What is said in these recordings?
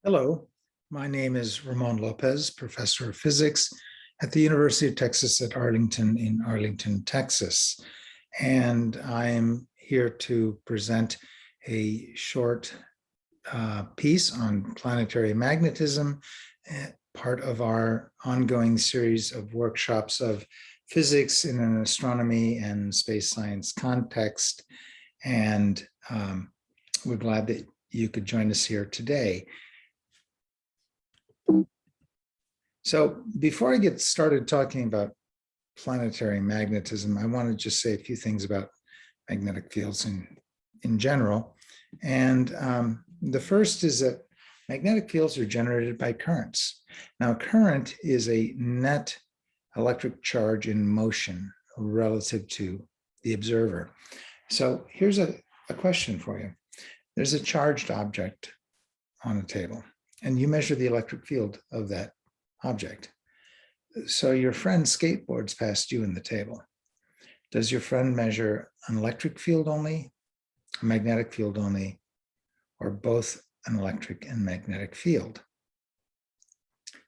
Hello, my name is Ramon Lopez, professor of physics at the University of Texas at Arlington in Arlington, Texas. And I'm here to present a short piece on planetary magnetism, part of our ongoing series of workshops of physics in an astronomy and space science context. And we're glad that you could join us here today. So before I get started talking about planetary magnetism, I want to just say a few things about magnetic fields in general. And the first is that magnetic fields are generated by currents. Now, current is a net electric charge in motion relative to the observer. So here's a question for you. There's a charged object on a table, and you measure the electric field of that object. So your friend skateboards past you in the table. Does your friend measure an electric field only, a magnetic field only, or both an electric and magnetic field?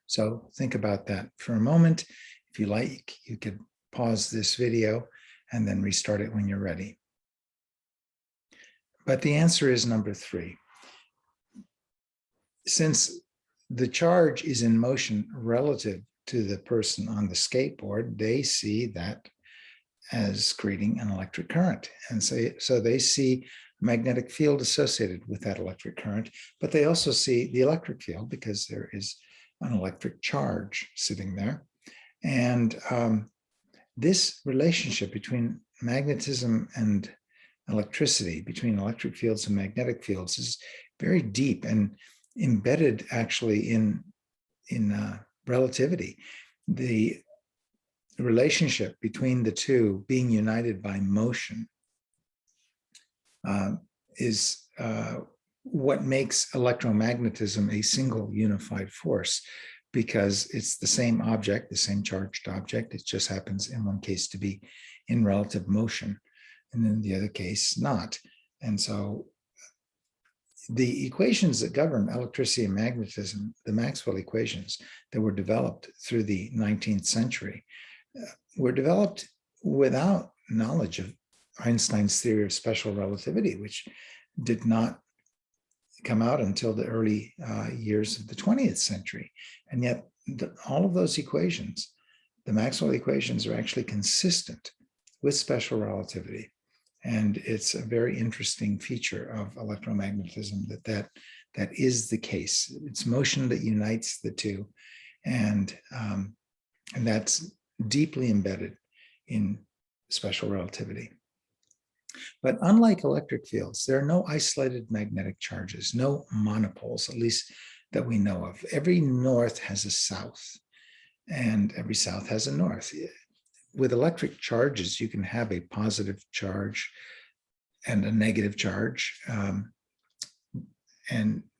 So think about that for a moment. If you like, you could pause this video and then restart it when you're ready. But the answer is number 3. Since the charge is in motion relative to the person on the skateboard, they see that as creating an electric current. And so they see a magnetic field associated with that electric current, but they also see the electric field because there is an electric charge sitting there. And this relationship between magnetism and electricity, between electric fields and magnetic fields, is very deep and embedded actually in relativity. The relationship between the two being united by motion is what makes electromagnetism a single unified force, because it's the same object, the same charged object. It just happens in one case to be in relative motion, and in the other case not. And so the equations that govern electricity and magnetism, the Maxwell equations that were developed through the 19th century, were developed without knowledge of Einstein's theory of special relativity, which did not come out until the early years of the 20th century. And yet all of those equations, the Maxwell equations, are actually consistent with special relativity. And it's a very interesting feature of electromagnetism that is the case. It's motion that unites the two, and that's deeply embedded in special relativity. But unlike electric fields, there are no isolated magnetic charges, no monopoles, at least that we know of. Every north has a south, and every south has a north. With electric charges, you can have a positive charge and a negative charge,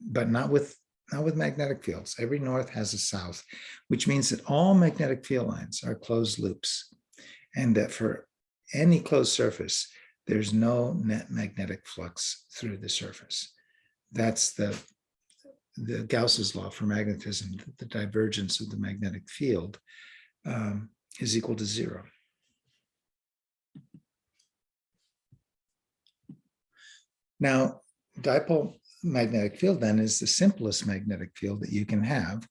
but not with magnetic fields. Every north has a south, which means that all magnetic field lines are closed loops, and that for any closed surface, there's no net magnetic flux through the surface. That's the Gauss's law for magnetism. The divergence of the magnetic field is equal to 0. Now, dipole magnetic field then is the simplest magnetic field that you can have.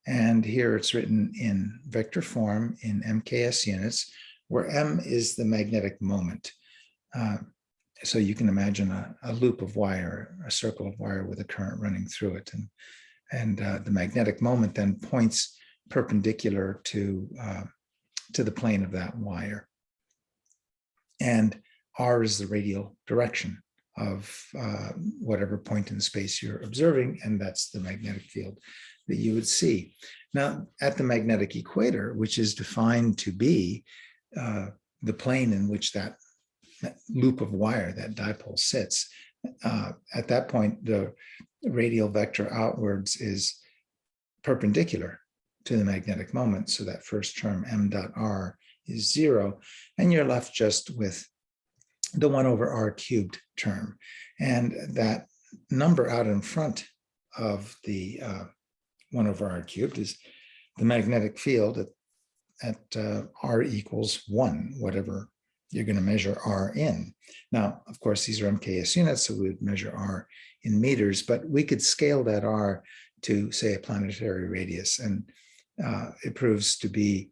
And here it's written in vector form in MKS units, where M is the magnetic moment. So you can imagine a loop of wire, a circle of wire with a current running through it. And the magnetic moment then points perpendicular to the plane of that wire. And R is the radial direction of whatever point in space you're observing, and that's the magnetic field that you would see. Now, at the magnetic equator, which is defined to be the plane in which that loop of wire, that dipole, sits, at that point, the radial vector outwards is perpendicular to the magnetic moment. So that first term, m dot r, is 0, and you're left just with the 1 over r cubed term. And that number out in front of the 1 over r cubed is the magnetic field at r equals 1, whatever you're going to measure r in. Now, of course, these are MKS units, so we would measure r in meters, but we could scale that r to, say, a planetary radius, and it proves to be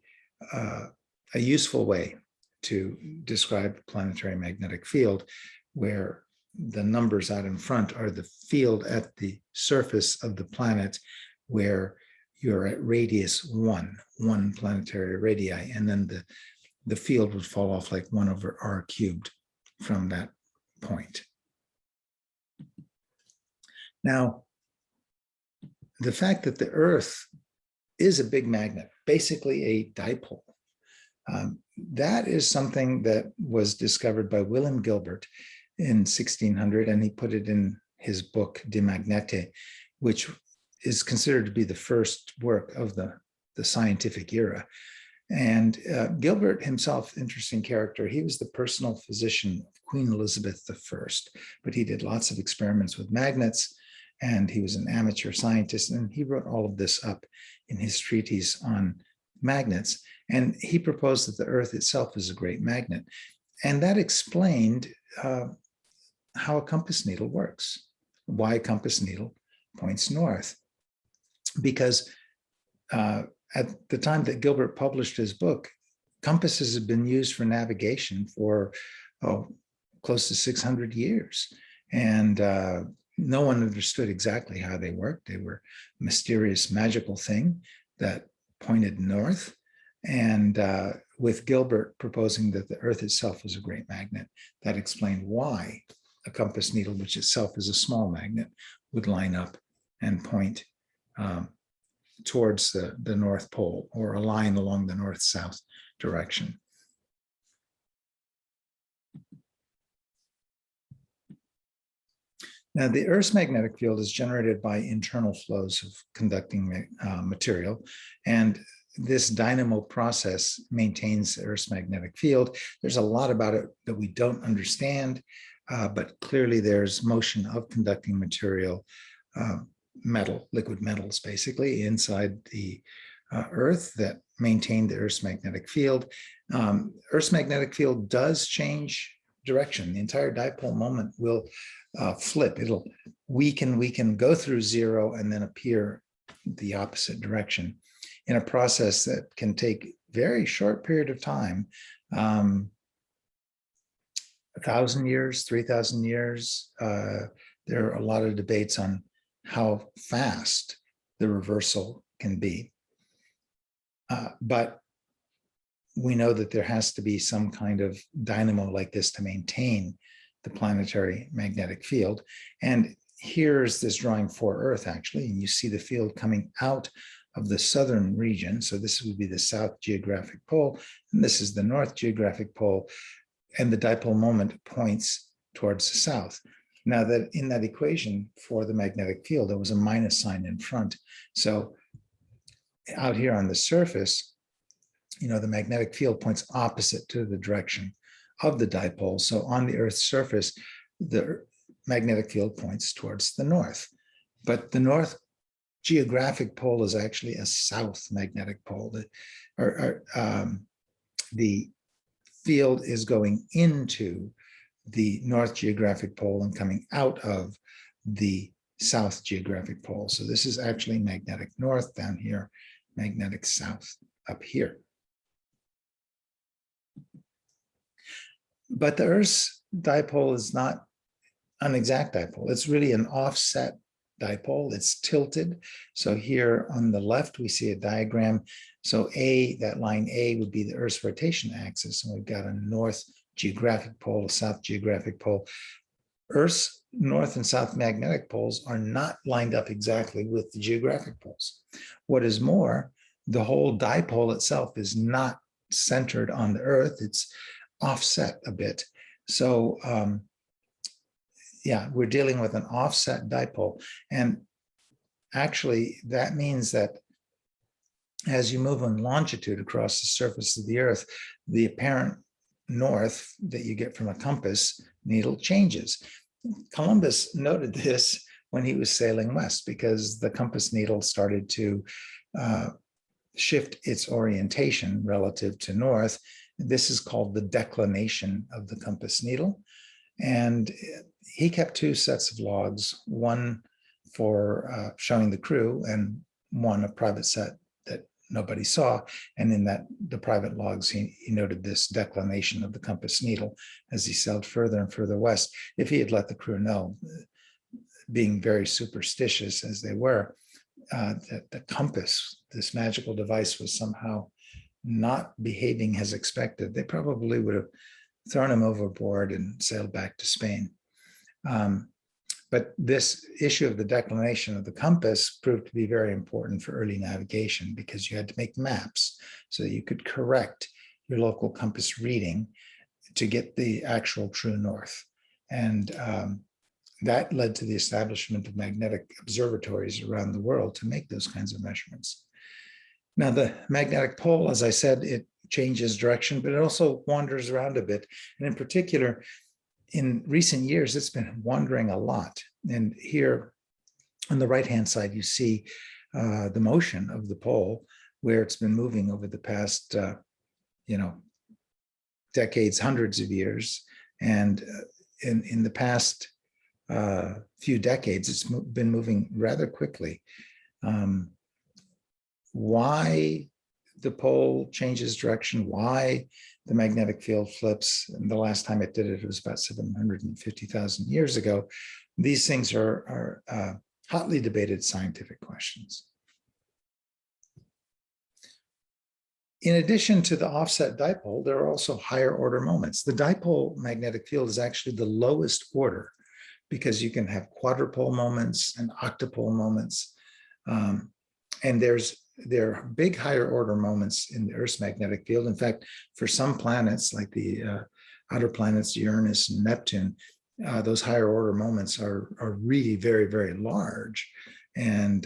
a useful way to describe planetary magnetic field, where the numbers out in front are the field at the surface of the planet where you're at radius 1 planetary radii, and then the field would fall off like 1 over r cubed from that point. Now, the fact that the Earth is a big magnet, basically a dipole, that is something that was discovered by William Gilbert in 1600, and he put it in his book De Magnete, which is considered to be the first work of the scientific era. And Gilbert himself, interesting character, he was the personal physician of Queen Elizabeth I, but he did lots of experiments with magnets, and he was an amateur scientist, and he wrote all of this up in his treatise on magnets. And he proposed that the Earth itself is a great magnet. And that explained how a compass needle works, why a compass needle points north. Because at the time that Gilbert published his book, compasses had been used for navigation for close to 600 years. And no one understood exactly how they worked. They were a mysterious, magical thing that pointed north. And with Gilbert proposing that the Earth itself was a great magnet, that explained why a compass needle, which itself is a small magnet, would line up and point towards the North Pole, or a line along the north-south direction. Now, the Earth's magnetic field is generated by internal flows of conducting material, and this dynamo process maintains the Earth's magnetic field. There's a lot about it that we don't understand, but clearly there's motion of conducting material, liquid metals basically, inside the Earth that maintain the Earth's magnetic field. Earth's magnetic field does change direction. The entire dipole moment will flip. It'll weaken, go through zero, and then appear the opposite direction in a process that can take very short period of time, 1,000 years, 3,000 years. There are a lot of debates on how fast the reversal can be. But we know that there has to be some kind of dynamo like this to maintain the planetary magnetic field. And here's this drawing for Earth, actually, and you see the field coming out of the southern region. So this would be the south geographic pole, and this is the north geographic pole, and the dipole moment points towards the south. Now, that in that equation for the magnetic field, there was a minus sign in front. So out here on the surface, the magnetic field points opposite to the direction of the dipole. So on the Earth's surface, the magnetic field points towards the north. But the north geographic pole is actually a south magnetic pole. The field is going into the north geographic pole and coming out of the south geographic pole. So this is actually magnetic north down here, magnetic south up here. But the Earth's dipole is not an exact dipole. It's really an offset dipole. It's tilted. So here on the left, we see a diagram. So that line A would be the Earth's rotation axis. And we've got a north geographic pole, a south geographic pole. Earth's north and south magnetic poles are not lined up exactly with the geographic poles. What is more, the whole dipole itself is not centered on the Earth. It's offset a bit. So yeah, we're dealing with an offset dipole. And actually, that means that as you move in longitude across the surface of the Earth, the apparent north that you get from a compass needle changes. Columbus noted this when he was sailing west, because the compass needle started to shift its orientation relative to north. This is called the declination of the compass needle. And he kept two sets of logs, one for showing the crew and one a private set that nobody saw. And in the private logs, he noted this declination of the compass needle as he sailed further and further west. If he had let the crew know, being very superstitious as they were, that the compass, this magical device, was somehow not behaving as expected, they probably would have thrown him overboard and sailed back to Spain. But this issue of the declination of the compass proved to be very important for early navigation, because you had to make maps so that you could correct your local compass reading to get the actual true north. And that led to the establishment of magnetic observatories around the world to make those kinds of measurements. Now, the magnetic pole, as I said, it changes direction, but it also wanders around a bit. And in particular, in recent years, it's been wandering a lot. And here on the right-hand side, you see the motion of the pole, where it's been moving over the past, decades, hundreds of years. And in the past few decades, it's been moving rather quickly. Why the pole changes direction, why the magnetic field flips, and the last time it did it was about 750,000 years ago. These things are hotly debated scientific questions. In addition to the offset dipole, there are also higher order moments. The dipole magnetic field is actually the lowest order, because you can have quadrupole moments and octupole moments. And there are big higher order moments in the Earth's magnetic field. In fact, for some planets, like the outer planets, Uranus and Neptune, those higher order moments are really very, very large, and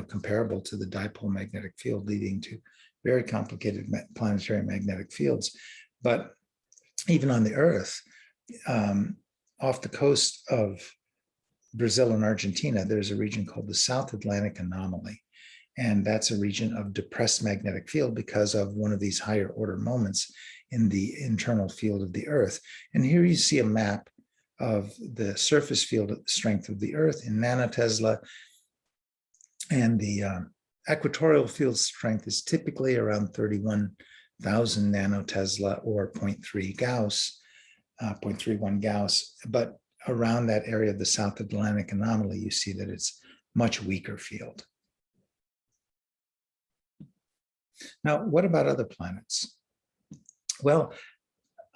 comparable to the dipole magnetic field, leading to very complicated planetary magnetic fields. But even on the Earth, off the coast of Brazil and Argentina, there's a region called the South Atlantic Anomaly. And that's a region of depressed magnetic field because of one of these higher order moments in the internal field of the Earth. And here you see a map of the surface field strength of the Earth in nanotesla. And the equatorial field strength is typically around 31,000 nanotesla, or 0.3 Gauss, 0.31 Gauss. But around that area of the South Atlantic Anomaly, you see that it's much weaker field. Now, what about other planets? Well,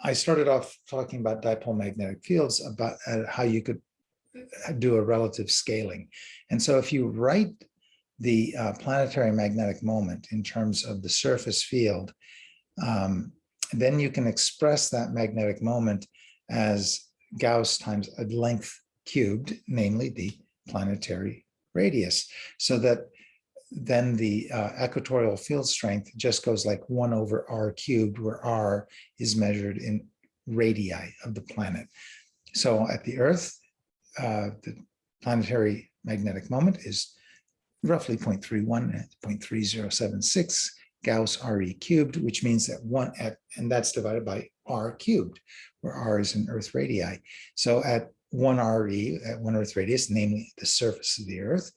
I started off talking about dipole magnetic fields, about how you could do a relative scaling. And so if you write the planetary magnetic moment in terms of the surface field, then you can express that magnetic moment as Gauss times a length cubed, namely the planetary radius, so that then the equatorial field strength just goes like 1 over r cubed, where r is measured in radii of the planet. So at the Earth, the planetary magnetic moment is roughly 0.31, 0.3076 Gauss RE cubed, which means that and that's divided by r cubed, where r is in Earth radii. So at 1 RE, at 1 Earth radius, namely the surface of the Earth,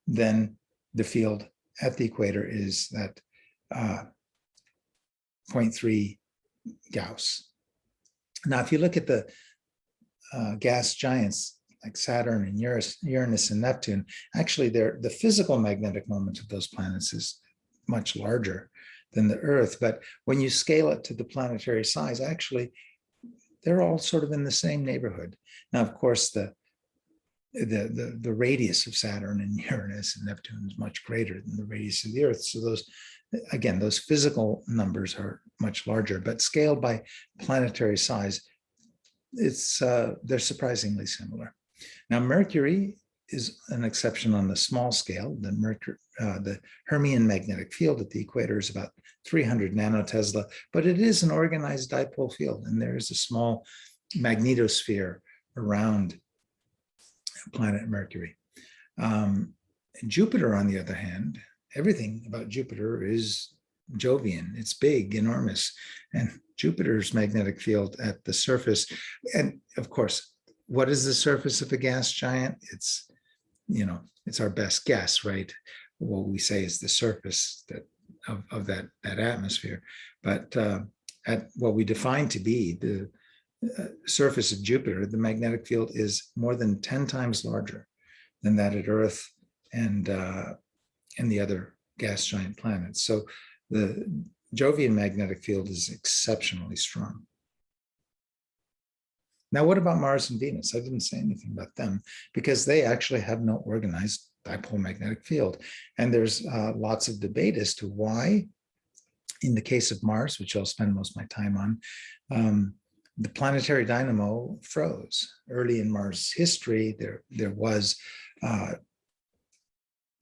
then the field at the equator is that 0.3 Gauss. Now, if you look at the gas giants like Saturn and Uranus and Neptune, actually the physical magnetic moment of those planets is much larger than the Earth. But when you scale it to the planetary size, actually, they're all sort of in the same neighborhood. Now, of course, the radius of Saturn and Uranus and Neptune is much greater than the radius of the Earth. So those physical numbers are much larger, but scaled by planetary size, they're surprisingly similar. Now, Mercury is an exception on the small scale. The Hermian magnetic field at the equator is about 300 nanotesla, but it is an organized dipole field, and there is a small magnetosphere around planet Mercury. Jupiter, on the other hand, everything about Jupiter is Jovian. It's big, enormous. And Jupiter's magnetic field at the surface, and of course, what is the surface of a gas giant? It's, it's our best guess, right? What we say is the surface of that atmosphere. But at what we define to be the surface of Jupiter, the magnetic field is more than 10 times larger than that at Earth and the other gas giant planets. So the Jovian magnetic field is exceptionally strong. Now, what about Mars and Venus? I didn't say anything about them because they actually have no organized dipole magnetic field. And there's lots of debate as to why, in the case of Mars, which I'll spend most of my time on, the planetary dynamo froze. Early in Mars history, there was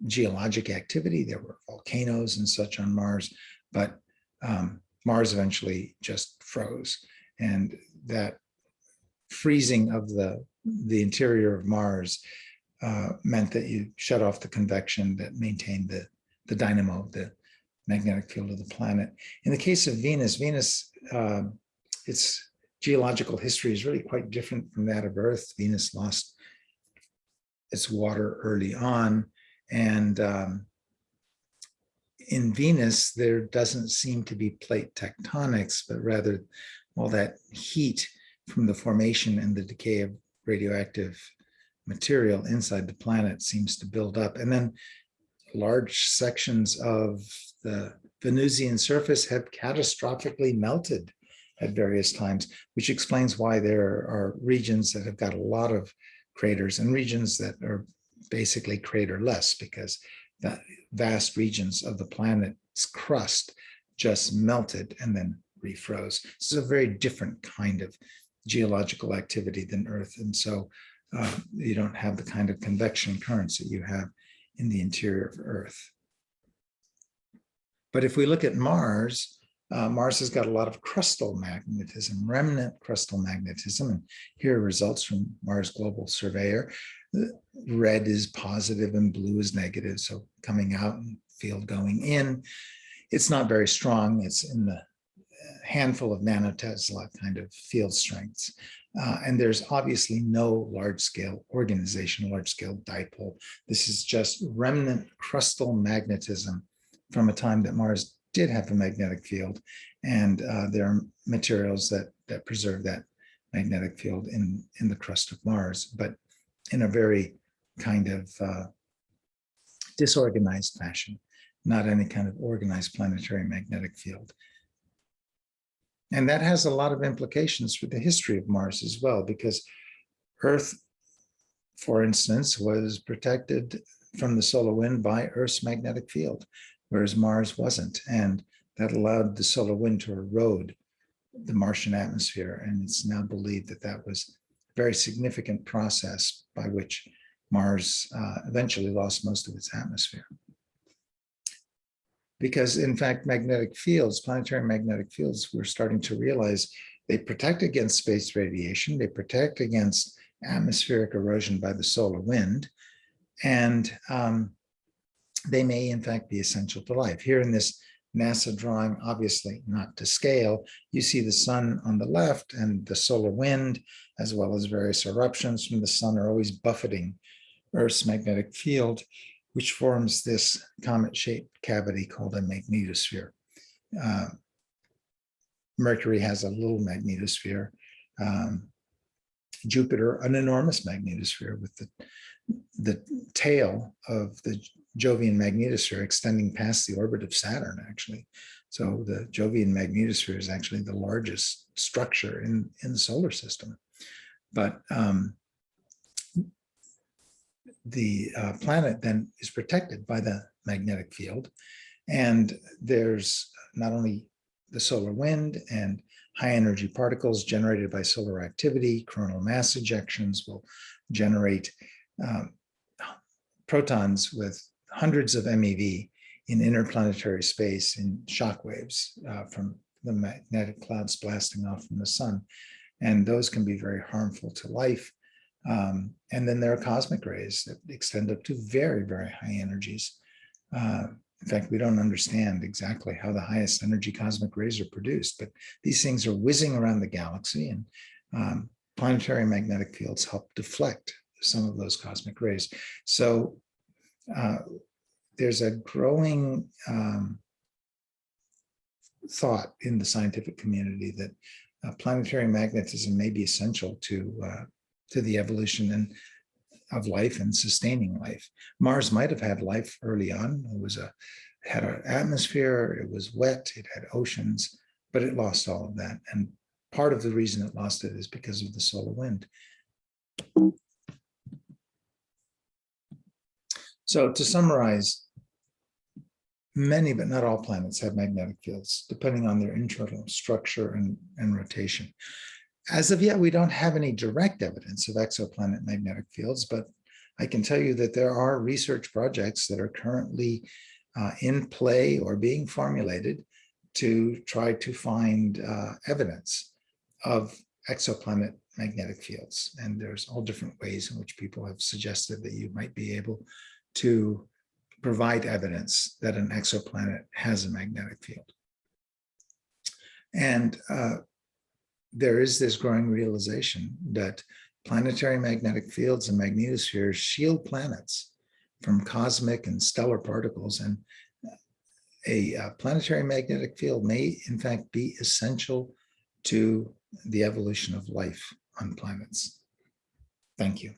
geologic activity. There were volcanoes and such on Mars, but Mars eventually just froze. And that freezing of the interior of Mars meant that you shut off the convection that maintained the dynamo, the magnetic field of the planet. In the case of Venus, its geological history is really quite different from that of Earth. Venus lost its water early on. And in Venus, there doesn't seem to be plate tectonics, but rather all that heat from the formation and the decay of radioactive material inside the planet seems to build up. And then large sections of the Venusian surface have catastrophically melted at various times, which explains why there are regions that have got a lot of craters and regions that are basically craterless, because the vast regions of the planet's crust just melted and then refroze. This is a very different kind of geological activity than Earth. And so you don't have the kind of convection currents that you have in the interior of Earth. But if we look at Mars, Mars has got a lot of crustal magnetism, remnant crustal magnetism. And here are results from Mars Global Surveyor. Red is positive and blue is negative. So coming out and field going in, it's not very strong. It's in the handful of nanotesla kind of field strengths. And there's obviously no large-scale organization, large-scale dipole. This is just remnant crustal magnetism from a time that Mars did have a magnetic field. And there are materials that preserve that magnetic field in the crust of Mars, but in a very kind of disorganized fashion, not any kind of organized planetary magnetic field. And that has a lot of implications for the history of Mars as well, because Earth, for instance, was protected from the solar wind by Earth's magnetic field, whereas Mars wasn't. And that allowed the solar wind to erode the Martian atmosphere. And it's now believed that that was a very significant process by which Mars eventually lost most of its atmosphere. Because in fact, magnetic fields, planetary magnetic fields, we're starting to realize they protect against space radiation, they protect against atmospheric erosion by the solar wind, and they may in fact be essential to life. Here in this NASA drawing, obviously not to scale, you see the sun on the left and the solar wind, as well as various eruptions from the sun, are always buffeting Earth's magnetic field, which forms this comet-shaped cavity called a magnetosphere. Mercury has a little magnetosphere. Jupiter, an enormous magnetosphere with the tail of the Jovian magnetosphere extending past the orbit of Saturn, actually. So the Jovian magnetosphere is actually the largest structure in the solar system. But the planet then is protected by the magnetic field. And there's not only the solar wind and high energy particles generated by solar activity, coronal mass ejections will generate protons with hundreds of MeV in interplanetary space in shock waves from the magnetic clouds blasting off from the sun. And those can be very harmful to life. And then there are cosmic rays that extend up to very, very high energies. In fact, we don't understand exactly how the highest energy cosmic rays are produced, but these things are whizzing around the galaxy, and planetary magnetic fields help deflect some of those cosmic rays. So there's a growing thought in the scientific community that planetary magnetism may be essential to the evolution of life and sustaining life. Mars might have had life early on. It had an atmosphere, it was wet, it had oceans, but it lost all of that. And part of the reason it lost it is because of the solar wind. So to summarize, many, but not all planets have magnetic fields, depending on their internal structure and rotation. As of yet, we don't have any direct evidence of exoplanet magnetic fields, but I can tell you that there are research projects that are currently in play or being formulated to try to find evidence of exoplanet magnetic fields. And there's all different ways in which people have suggested that you might be able to provide evidence that an exoplanet has a magnetic field. And there is this growing realization that planetary magnetic fields and magnetospheres shield planets from cosmic and stellar particles. And a planetary magnetic field may, in fact, be essential to the evolution of life on planets. Thank you.